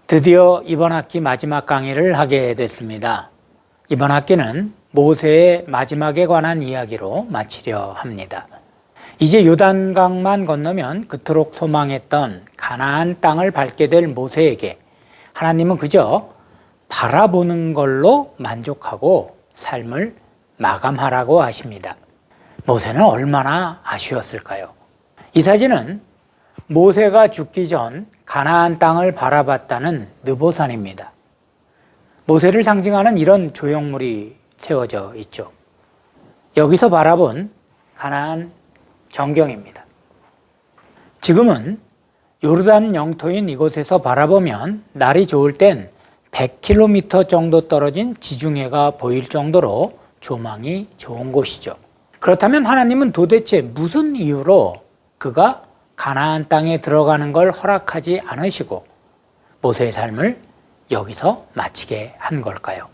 드디어 이번 학기 마지막 강의를 하게 됐습니다. 이번 학기는 모세의 마지막에 관한 이야기로 마치려 합니다. 이제 요단강만 건너면 그토록 소망했던 가나안 땅을 밟게 될 모세에게 하나님은 그저 바라보는 걸로 만족하고 삶을 마감하라고 하십니다. 모세는 얼마나 아쉬웠을까요? 이 사진은 모세가 죽기 전 가나안 땅을 바라봤다는 느보산입니다. 모세를 상징하는 이런 조형물이 세워져 있죠. 여기서 바라본 가나안 전경입니다. 지금은 요르단 영토인 이곳에서 바라보면 날이 좋을 땐 100km 정도 떨어진 지중해가 보일 정도로 조망이 좋은 곳이죠. 그렇다면 하나님은 도대체 무슨 이유로 그가 가나안 땅에 들어가는 걸 허락하지 않으시고 모세의 삶을 여기서 마치게 한 걸까요?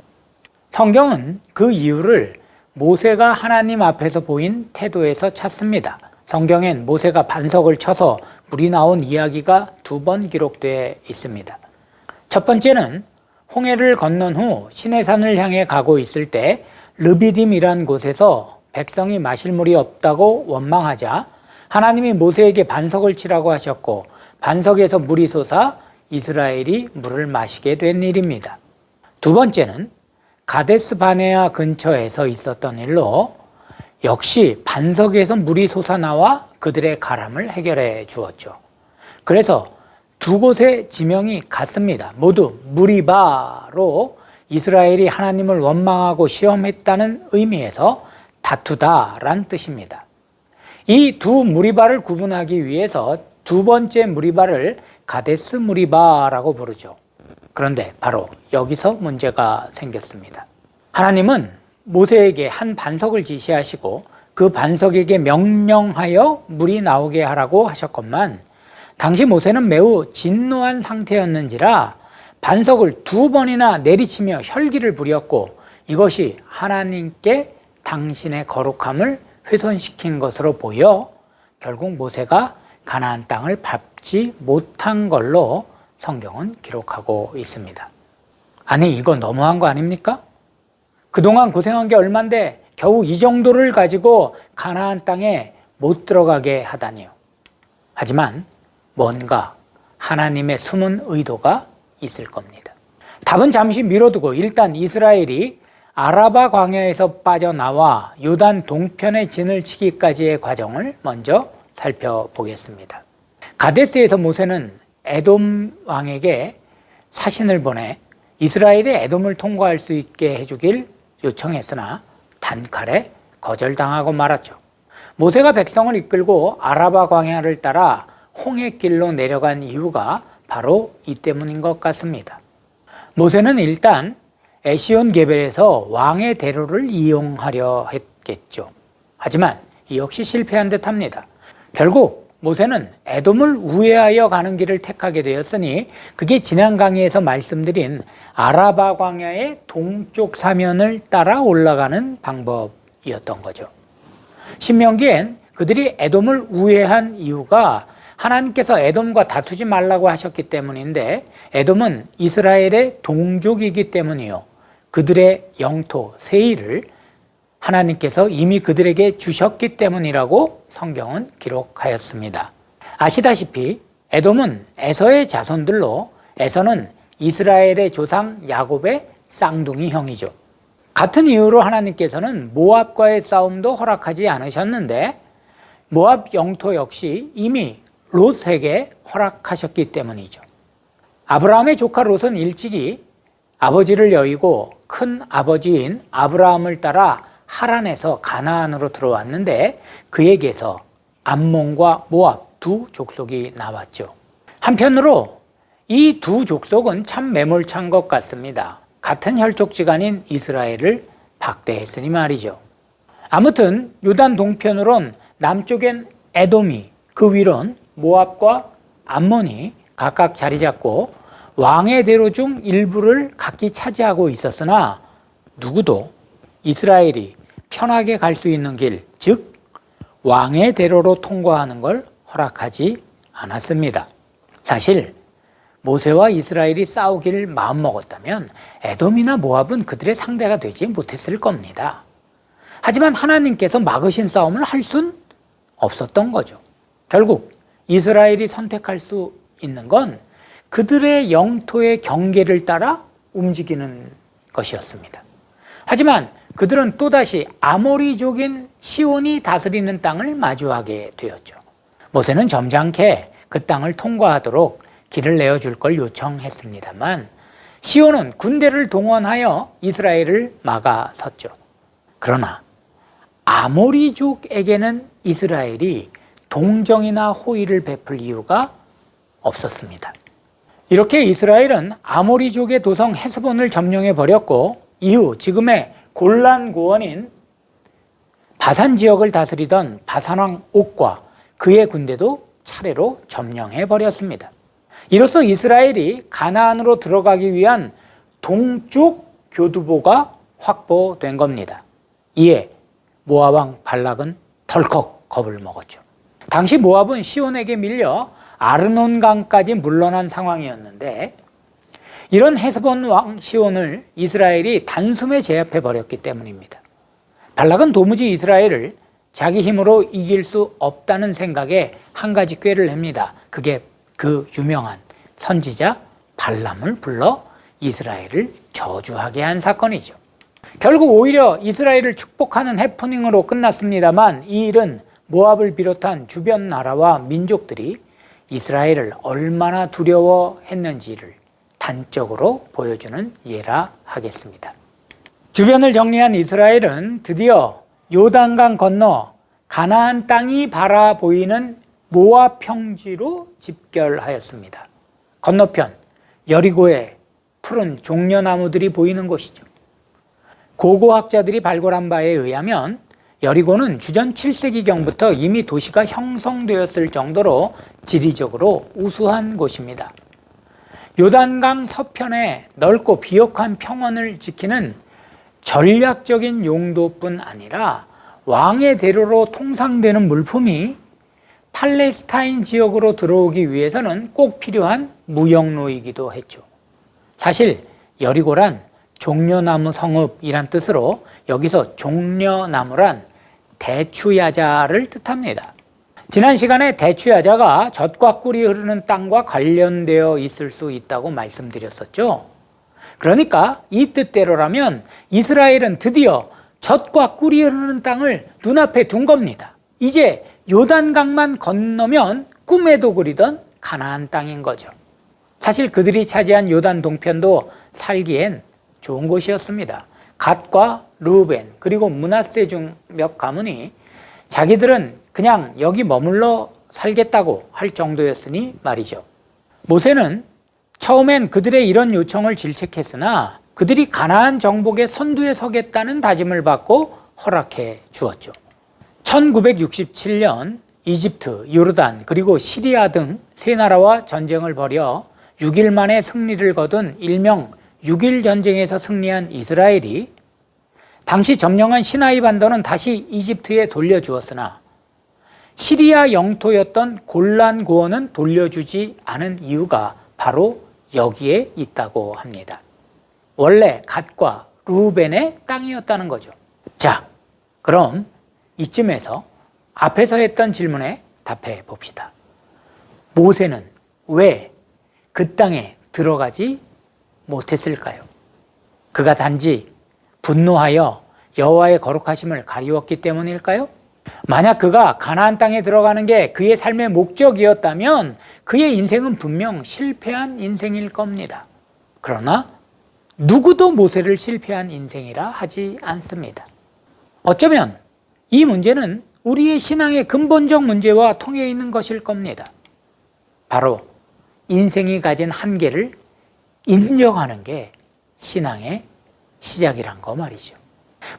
성경은 그 이유를 모세가 하나님 앞에서 보인 태도에서 찾습니다. 성경엔 모세가 반석을 쳐서 물이 나온 이야기가 2번 기록되어 있습니다. 첫 번째는 홍해를 건넌 후 시내산을 향해 가고 있을 때 르비딤이란 곳에서 백성이 마실 물이 없다고 원망하자 하나님이 모세에게 반석을 치라고 하셨고 반석에서 물이 솟아 이스라엘이 물을 마시게 된 일입니다. 두 번째는 가데스 바네아 근처에서 있었던 일로 역시 반석에서 물이 솟아나와 그들의 가람을 해결해 주었죠. 그래서 두 곳의 지명이 같습니다. 모두 무리바로 이스라엘이 하나님을 원망하고 시험했다는 의미에서 다투다란 뜻입니다. 이 두 무리바를 구분하기 위해서 두 번째 무리바를 가데스 무리바라고 부르죠. 그런데 바로 여기서 문제가 생겼습니다. 하나님은 모세에게 한 반석을 지시하시고 그 반석에게 명령하여 물이 나오게 하라고 하셨건만 당시 모세는 매우 진노한 상태였는지라 반석을 2번이나 내리치며 혈기를 부렸고 이것이 하나님께 당신의 거룩함을 훼손시킨 것으로 보여 결국 모세가 가나안 땅을 밟지 못한 걸로 성경은 기록하고 있습니다. 아니 이거 너무한 거 아닙니까? 그동안 고생한 게 얼만데 겨우 이 정도를 가지고 가나안 땅에 못 들어가게 하다니요. 하지만 뭔가 하나님의 숨은 의도가 있을 겁니다. 답은 잠시 미뤄두고 일단 이스라엘이 아라바 광야에서 빠져나와 요단 동편에 진을 치기까지의 과정을 먼저 살펴보겠습니다. 가데스에서 모세는 에돔 왕에게 사신을 보내 이스라엘이 에돔을 통과할 수 있게 해주길 요청했으나 단칼에 거절당하고 말았죠. 모세가 백성을 이끌고 아라바 광야를 따라 홍해길로 내려간 이유가 바로 이 때문인 것 같습니다. 모세는 일단 에시온 게벨에서 왕의 대로를 이용하려 했겠죠. 하지만 이 역시 실패한 듯합니다. 결국 모세는 에돔을 우회하여 가는 길을 택하게 되었으니 그게 지난 강의에서 말씀드린 아라바 광야의 동쪽 사면을 따라 올라가는 방법이었던 거죠. 신명기엔 그들이 에돔을 우회한 이유가 하나님께서 에돔과 다투지 말라고 하셨기 때문인데 에돔은 이스라엘의 동족이기 때문이요. 그들의 영토 세일을 하나님께서 이미 그들에게 주셨기 때문이라고 성경은 기록하였습니다. 아시다시피 에돔은 에서의 자손들로 에서는 이스라엘의 조상 야곱의 쌍둥이 형이죠. 같은 이유로 하나님께서는 모압과의 싸움도 허락하지 않으셨는데 모압 영토 역시 이미 롯에게 허락하셨기 때문이죠. 아브라함의 조카 롯은 일찍이 아버지를 여의고 큰 아버지인 아브라함을 따라 하란에서 가나안으로 들어왔는데 그에게서 암몬과 모압 두 족속이 나왔죠. 한편으로 이 두 족속은 참 매몰찬 것 같습니다. 같은 혈족지간인 이스라엘을 박대했으니 말이죠. 아무튼 요단 동편으론 남쪽엔 에돔이 그 위론 모압과 암몬이 각각 자리 잡고 왕의 대로 중 일부를 각기 차지하고 있었으나 누구도 이스라엘이 편하게 갈 수 있는 길, 즉 왕의 대로로 통과하는 걸 허락하지 않았습니다. 사실 모세와 이스라엘이 싸우길 마음먹었다면 에돔이나 모압은 그들의 상대가 되지 못했을 겁니다. 하지만 하나님께서 막으신 싸움을 할 순 없었던 거죠. 결국 이스라엘이 선택할 수 있는 건 그들의 영토의 경계를 따라 움직이는 것이었습니다. 하지만 그들은 또다시 아모리족인 시온이 다스리는 땅을 마주하게 되었죠. 모세는 점잖게 그 땅을 통과하도록 길을 내어줄 걸 요청했습니다만 시온은 군대를 동원하여 이스라엘을 막아섰죠. 그러나 아모리족에게는 이스라엘이 동정이나 호의를 베풀 이유가 없었습니다. 이렇게 이스라엘은 아모리족의 도성 헤스본을 점령해 버렸고 이후 지금의 골란 고원인 바산 지역을 다스리던 바산왕 옥과 그의 군대도 차례로 점령해 버렸습니다. 이로써 이스라엘이 가나안으로 들어가기 위한 동쪽 교두보가 확보된 겁니다. 이에 모압 왕 발락은 덜컥 겁을 먹었죠. 당시 모압은 시온에게 밀려 아르논강까지 물러난 상황이었는데 이런 헤스본 왕 시온을 이스라엘이 단숨에 제압해 버렸기 때문입니다. 발락은 도무지 이스라엘을 자기 힘으로 이길 수 없다는 생각에 한 가지 꾀를 냅니다. 그게 그 유명한 선지자 발람을 불러 이스라엘을 저주하게 한 사건이죠. 결국 오히려 이스라엘을 축복하는 해프닝으로 끝났습니다만 이 일은 모압을 비롯한 주변 나라와 민족들이 이스라엘을 얼마나 두려워했는지를 단적으로 보여주는 예라 하겠습니다. 주변을 정리한 이스라엘은 드디어 요단강 건너 가나안 땅이 바라보이는 모압 평지로 집결하였습니다. 건너편 여리고의 푸른 종려나무들이 보이는 곳이죠. 고고학자들이 발굴한 바에 의하면 여리고는 주전 7세기경부터 이미 도시가 형성되었을 정도로 지리적으로 우수한 곳입니다. 요단강 서편에 넓고 비옥한 평원을 지키는 전략적인 용도뿐 아니라 왕의 대로로 통상되는 물품이 팔레스타인 지역으로 들어오기 위해서는 꼭 필요한 무역로이기도 했죠. 사실 여리고란 종려나무 성읍이란 뜻으로 여기서 종려나무란 대추야자를 뜻합니다. 지난 시간에 대추야자가 젖과 꿀이 흐르는 땅과 관련되어 있을 수 있다고 말씀드렸었죠. 그러니까 이 뜻대로라면 이스라엘은 드디어 젖과 꿀이 흐르는 땅을 눈앞에 둔 겁니다. 이제 요단강만 건너면 꿈에도 그리던 가나안 땅인 거죠. 사실 그들이 차지한 요단 동편도 살기엔 좋은 곳이었습니다. 갓과 르우벤 그리고 므낫세 중 몇 가문이 자기들은 그냥 여기 머물러 살겠다고 할 정도였으니 말이죠. 모세는 처음엔 그들의 이런 요청을 질책했으나 그들이 가나안 정복의 선두에 서겠다는 다짐을 받고 허락해 주었죠. 1967년 이집트, 요르단 그리고 시리아 등 세 나라와 전쟁을 벌여 6일 만에 승리를 거둔 일명 6일 전쟁에서 승리한 이스라엘이 당시 점령한 시나이 반도는 다시 이집트에 돌려주었으나 시리아 영토였던 골란 고원은 돌려주지 않은 이유가 바로 여기에 있다고 합니다. 원래 갓과 르우벤의 땅이었다는 거죠. 자, 그럼 이쯤에서 앞에서 했던 질문에 답해 봅시다. 모세는 왜 그 땅에 들어가지 못했을까요? 그가 단지 분노하여 여호와의 거룩하심을 가리웠기 때문일까요? 만약 그가 가나안 땅에 들어가는 게 그의 삶의 목적이었다면 그의 인생은 분명 실패한 인생일 겁니다. 그러나 누구도 모세를 실패한 인생이라 하지 않습니다. 어쩌면 이 문제는 우리의 신앙의 근본적 문제와 통해 있는 것일 겁니다. 바로 인생이 가진 한계를 인정하는 게 신앙의 시작이란 거 말이죠.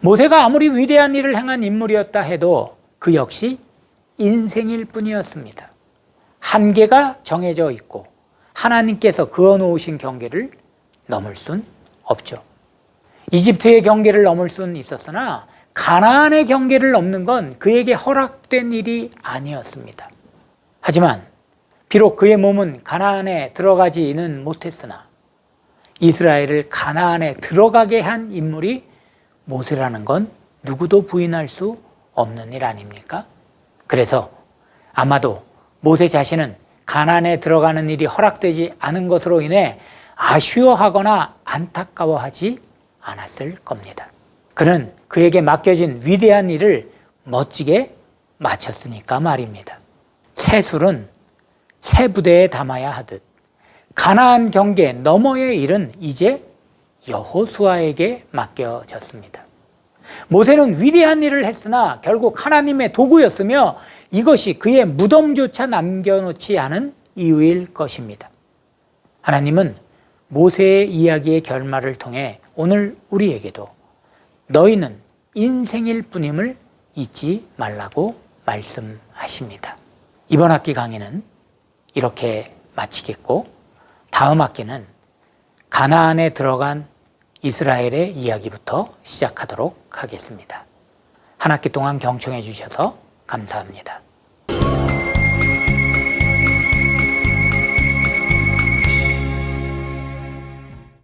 모세가 아무리 위대한 일을 행한 인물이었다 해도 그 역시 인생일 뿐이었습니다. 한계가 정해져 있고 하나님께서 그어놓으신 경계를 넘을 순 없죠. 이집트의 경계를 넘을 수는 있었으나 가나안의 경계를 넘는 건 그에게 허락된 일이 아니었습니다. 하지만 비록 그의 몸은 가나안에 들어가지는 못했으나 이스라엘을 가나안에 들어가게 한 인물이 모세라는 건 누구도 부인할 수 없는 일 아닙니까? 그래서 아마도 모세 자신은 가나안에 들어가는 일이 허락되지 않은 것으로 인해 아쉬워하거나 안타까워하지 않았을 겁니다. 그는 그에게 맡겨진 위대한 일을 멋지게 마쳤으니까 말입니다. 새 술은 새 부대에 담아야 하듯 가나안 경계 너머의 일은 이제 여호수아에게 맡겨졌습니다. 모세는 위대한 일을 했으나 결국 하나님의 도구였으며 이것이 그의 무덤조차 남겨놓지 않은 이유일 것입니다. 하나님은 모세의 이야기의 결말을 통해 오늘 우리에게도 너희는 인생일 뿐임을 잊지 말라고 말씀하십니다. 이번 학기 강의는 이렇게 마치겠고 다음 학기는 가나안에 들어간 이스라엘의 이야기부터 시작하도록 하겠습니다. 한 학기 동안 경청해 주셔서 감사합니다.